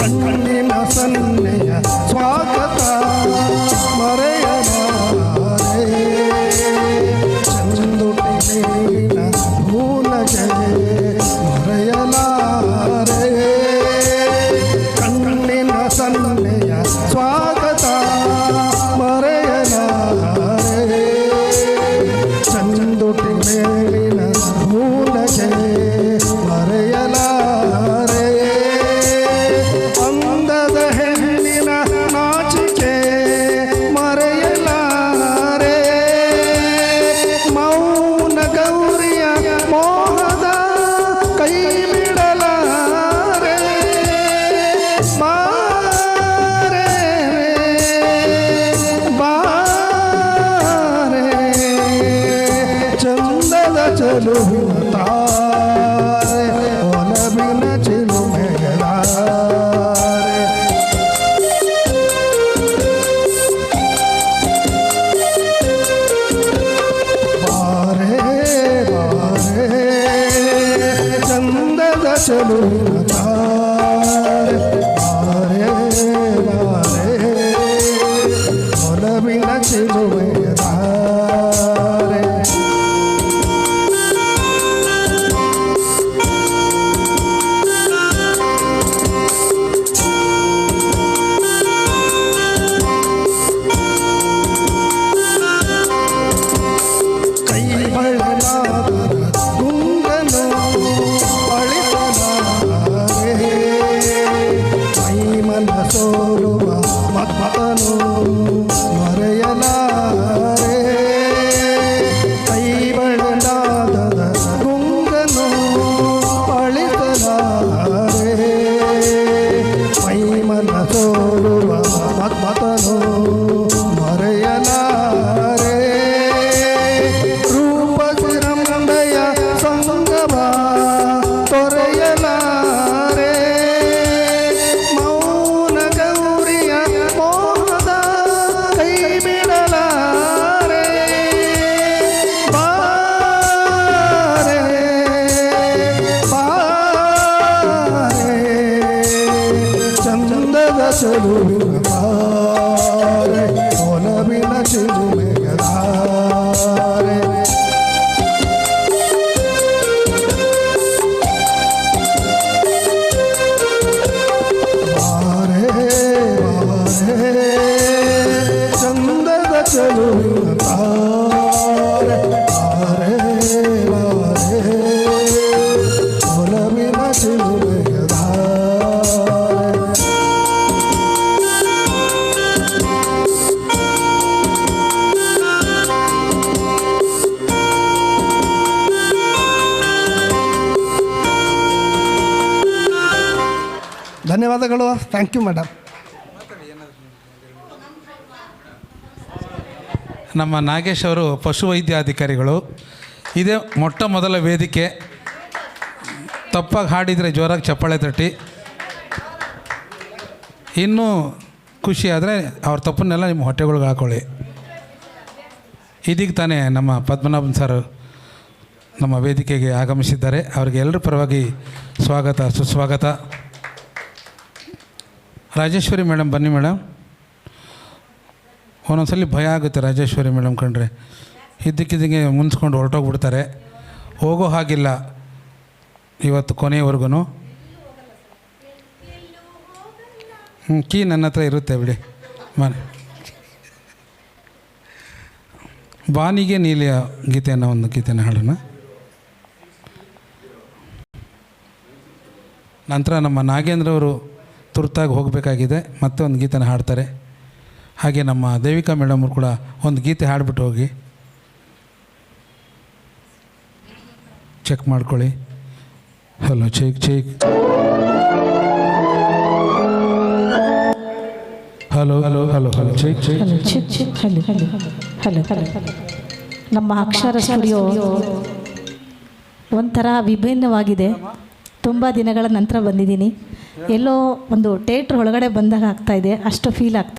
ಕಣ್ಣಿನ ಸನ್ನೆಯ ಸ್ವಾಗತ ಮರೆಯಲಾರೆ ಚಂದುಟಿ ಮೇಲಿನ ಭೂನಗೆ ಮರೆಯಲಾರೆ ಕಣ್ಣಿನ ಸನ್ನೆಯ ಸ್ವಾಗತ ಮರೆಯಲಾರೆ ಚಂದುಟಿ ಮೇಲಿನ ಭೂನಗೆ ಮರೆಯಲಾರೆ ಅಂದದ ಹೆಣ್ಣಿನ ನಾಚಿಕೆ ಮರೆಯಲಾರೆ ಮೌನ ಗೌರಿಯ ಮೋಹದ ಕೈ ಬಿಡಲಾರೆ ಬಾರೆ ಬಾರೆ ಚಂದದ ಚಲುವಿನ ತಾರೆ ಒಲವಿನ ಚಿಲುಮೆಗಳಾರೆ ಬಾರೆ ಬಾರೆ ಚಂದದ ಚಲುವಿನ ತಾರೆ ಬಾರೆ ಬಾರೆ ಒಲವಿನ ಚಿಲುಮೆಗಳಾರೆ ಕೈ ಬಳ್ಳಲಾದ ಗುಂಗನು ಅಳಿಸಲಾರೆ ಮೈ ಮನ ಸೋಲುವ ಮತ್ತನು ಮರೆಯಲಾರೆ ಕೈ ಬಳ್ಳಲಾದ ಗುಂಗನು ಅಳಿಸಲಾರೆ ಮೈ ಮನ ಸೋಲುವ ಮತ್ತನು ಮರೆಯಲಾರೆ ರೂಪಸಿರಂಬೆಯ ಸಂಗಮ ತೊರೆಯಲಾರೆ ಮೌನ ಗೌರಿಯ ಮೋಹದ ಕೈ ಬಿಡಲಾರೆ ಬಾರೆ ಬಾರೆ ಚಂದದ ಚಲುವಿನ ತಾರೆ ಒಲವಿನ ಚಿಲುಮೆಗಳಾರೆ ಬಾರೆ ಬಾರೆ ಚಂದದ ಚಲುವಿನ ತಾರೆ ಬಾರೆ ಬಾರೆ ಒಲವಿನ ಚಿಲುಮೆಗಳಾರೆ ಧನ್ಯವಾದಗಳು. Thank you madam. ನಮ್ಮ ನಾಗೇಶ್ ಅವರು ಪಶುವೈದ್ಯಾಧಿಕಾರಿಗಳು. ಇದೇ ಮೊಟ್ಟ ಮೊದಲ ವೇದಿಕೆ. ತಪ್ಪಾಗಿ ಹಾಡಿದರೆ ಜೋರಾಗಿ ಚಪ್ಪಾಳೆ ತಟ್ಟಿ. ಇನ್ನೂ ಖುಷಿ ಆದರೆ ಅವ್ರ ತಪ್ಪನ್ನೆಲ್ಲ ನಿಮ್ಮ ಹೊಟ್ಟೆಗಳಿಗೆ ಹಾಕೊಳ್ಳಿ. ಇದೀಗ ತಾನೇ ನಮ್ಮ ಪದ್ಮನಾಭನ್ ಸರ್ ನಮ್ಮ ವೇದಿಕೆಗೆ ಆಗಮಿಸಿದ್ದಾರೆ. ಅವರಿಗೆ ಎಲ್ಲರ ಪರವಾಗಿ ಸ್ವಾಗತ ಸುಸ್ವಾಗತ. ರಾಜೇಶ್ವರಿ ಮೇಡಮ್ ಬನ್ನಿ ಮೇಡಮ್. ಒಂದೊಂದ್ಸಲಿ ಭಯ ಆಗುತ್ತೆ ರಾಜೇಶ್ವರಿ ಮೇಡಮ್ ಕಂಡ್ರೆ. ಇದ್ದಕ್ಕಿದ್ದಂಗೆ ಮುನ್ಸ್ಕೊಂಡು ಹೊರಟೋಗ್ಬಿಡ್ತಾರೆ. ಹೋಗೋ ಹಾಗಿಲ್ಲ ಇವತ್ತು ಕೊನೆಯವರೆಗೂ. ಕೀ ನನ್ನ ಹತ್ರ ಇರುತ್ತೆ ಬಿಡಿ. ಬಾನಿಗೆ ನೀಲಿಯ ಗೀತೆಯನ್ನು ಒಂದು ಗೀತೆನ ಹಾಡೋಣ. ನಂತರ ನಮ್ಮ ನಾಗೇಂದ್ರವರು ತುರ್ತಾಗಿ ಹೋಗಬೇಕಾಗಿದೆ, ಮತ್ತೆ ಒಂದು ಗೀತೆನ ಹಾಡ್ತಾರೆ. ಹಾಗೆ ನಮ್ಮ ದೇವಿಕಾ ಮೇಡಮರು ಕೂಡ ಒಂದು ಗೀತೆ ಹಾಡ್ಬಿಟ್ಟು ಹೋಗಿ. ಚೆಕ್ ಮಾಡ್ಕೊಳ್ಳಿ. Hello check check. Hello hello hello hello check check. Hello hello hello hello. ನಮ್ಮ ಅಕ್ಷರ ಸ್ಟುಡಿಯೋ ಒಂಥರ ವಿಭಿನ್ನವಾಗಿದೆ. ತುಂಬ ದಿನಗಳ ನಂತರ ಬಂದಿದ್ದೀನಿ. ಎಲ್ಲೋ ಒಂದು ಥಿಯೇಟ್ರ್ ಒಳಗಡೆ ಬಂದಾಗ ಆಗ್ತಾಯಿದೆ, ಅಷ್ಟು ಫೀಲ್ ಆಗ್ತಾಯಿದೆ.